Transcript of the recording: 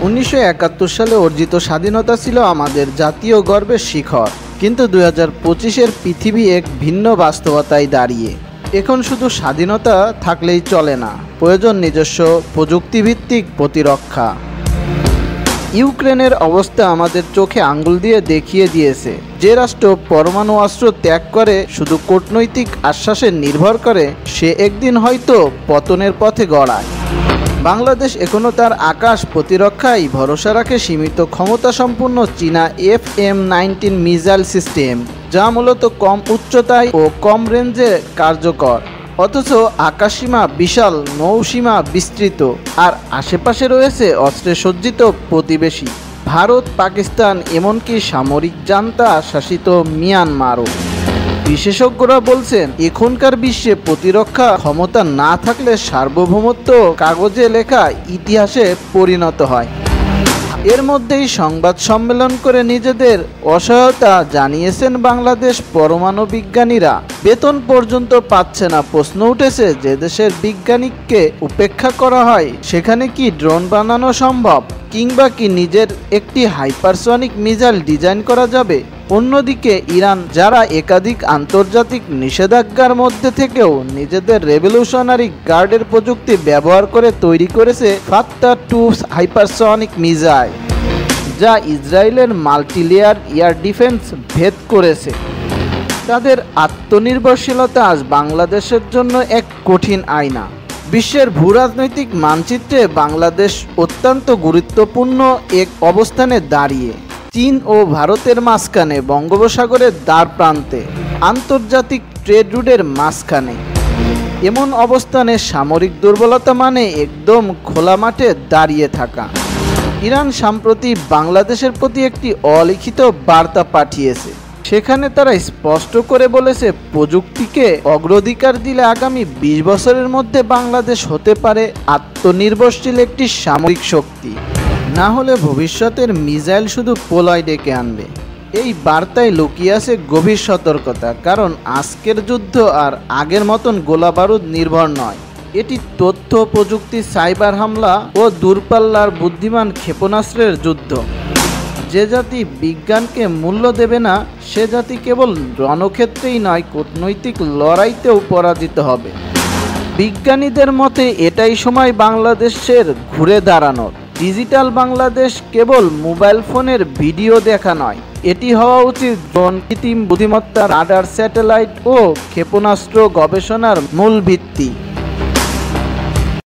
1971 সালে অর্জিত স্বাধীনতা ছিল আমাদের জাতীয় গর্বের শিখর, কিন্তু 2025-এর পৃথিবী এক ভিন্ন বাস্তবতায় দাঁড়িয়ে। এখন শুধু স্বাধীনতা থাকলেই চলে না, প্রয়োজন নিজস্ব প্রযুক্তিভিত্তিক প্রতিরক্ষা। ইউক্রেনের অবস্থা আমাদের চোখে আঙ্গুল দিয়ে দেখিয়ে দিয়েছে, যে রাষ্ট্র পরমাণু অস্ত্র ত্যাগ করে শুধু কূটনৈতিক আশ্বাসে নির্ভর করে, সে একদিন হয়তো পতনের পথে গড়ায়। বাংলাদেশ এখনও তার আকাশ প্রতিরক্ষায় ভরসা রাখে সীমিত ক্ষমতাসম্পন্ন চীনা FM-19 মিসাইল সিস্টেম, যা মূলত কম উচ্চতায় ও কম রেঞ্জে কার্যকর। অথচ আকাশসীমা বিশাল, নৌসীমা বিস্তৃত, আর আশেপাশে রয়েছে অস্ত্রে সজ্জিত প্রতিবেশী ভারত, পাকিস্তান, এমনকি সামরিক জান্তা শাসিত মিয়ানমারও। বিশেষজ্ঞরা বলছেন, এখনকার বিশ্বে প্রতিরক্ষা ক্ষমতা না থাকলে সার্বভৌমত্ব কাগজে লেখা ইতিহাসে পরিণত হয়। এর মধ্যেই সংবাদ সম্মেলন করে নিজেদের অসহায়তা জানিয়েছেন বাংলাদেশ পরমাণু বিজ্ঞানীরা। বেতন পর্যন্ত পাচ্ছে না। প্রশ্ন উঠেছে, যে দেশের বিজ্ঞানীকে উপেক্ষা করা হয়, সেখানে কি ড্রোন বানানো সম্ভব, কিংবা কি নিজের একটি হাইপারসনিক মিসাইল ডিজাইন করা যাবে? অন্যদিকে ইরান, যারা একাধিক আন্তর্জাতিক নিষেধাজ্ঞার মধ্যে থেকেও নিজেদের রেভলিউশনারি গার্ডের প্রযুক্তি ব্যবহার করে তৈরি করেছে ফাত্তা-2 হাইপারসনিক মিসাইল, যা ইসরায়েলের মাল্টিলেয়ার এয়ার ডিফেন্স ভেদ করেছে। তাদের আত্মনির্ভরশীলতা আজ বাংলাদেশের জন্য এক কঠিন আয়না। বিশ্বের ভূরাজনৈতিক মানচিত্রে বাংলাদেশ অত্যন্ত গুরুত্বপূর্ণ এক অবস্থানে দাঁড়িয়ে। চীন ও ভারতের মাঝখানে, বঙ্গোপসাগরের দ্বার প্রান্তে, আন্তর্জাতিক ট্রেড রুটের মাঝখানে। এমন অবস্থানে সামরিক দুর্বলতা মানে একদম খোলা মাঠে দাঁড়িয়ে থাকা। ইরান সম্প্রতি বাংলাদেশের প্রতি একটি অলিখিত বার্তা পাঠিয়েছে। সেখানে তারা স্পষ্ট করে বলেছে, প্রযুক্তিকে অগ্রাধিকার দিলে আগামী 20 বছরের মধ্যে বাংলাদেশ হতে পারে আত্মনির্ভরশীল একটি সামরিক শক্তি। না হলে ভবিষ্যতের মিসাইল শুধু প্রলয় ডেকে আনবে। এই বার্তায় লুকিয়ে আছে গভীর সতর্কতা, কারণ আজকের যুদ্ধ আর আগের মতন গোলাবারুদ নির্ভর নয়। এটি তথ্য প্রযুক্তি, সাইবার হামলা ও দূরপাল্লার বুদ্ধিমান ক্ষেপণাস্ত্রের যুদ্ধ। যে জাতি বিজ্ঞানকে মূল্য দেবে না, সে জাতি কেবল রণক্ষেত্রেই নয়, কূটনৈতিক লড়াইতেও পরাজিত হবে। বিজ্ঞানীদের মতে এটাই সময় বাংলাদেশের ঘুরে দাঁড়ানোর। ডিজিটাল বাংলাদেশ কেবল মোবাইল ফোনের ভিডিও দেখা নয়, এটি হওয়া উচিত ড্রোন, কৃত্রিম বুদ্ধিমত্তা, রাডার, স্যাটেলাইট ও ক্ষেপণাস্ত্র গবেষণার মূল ভিত্তি।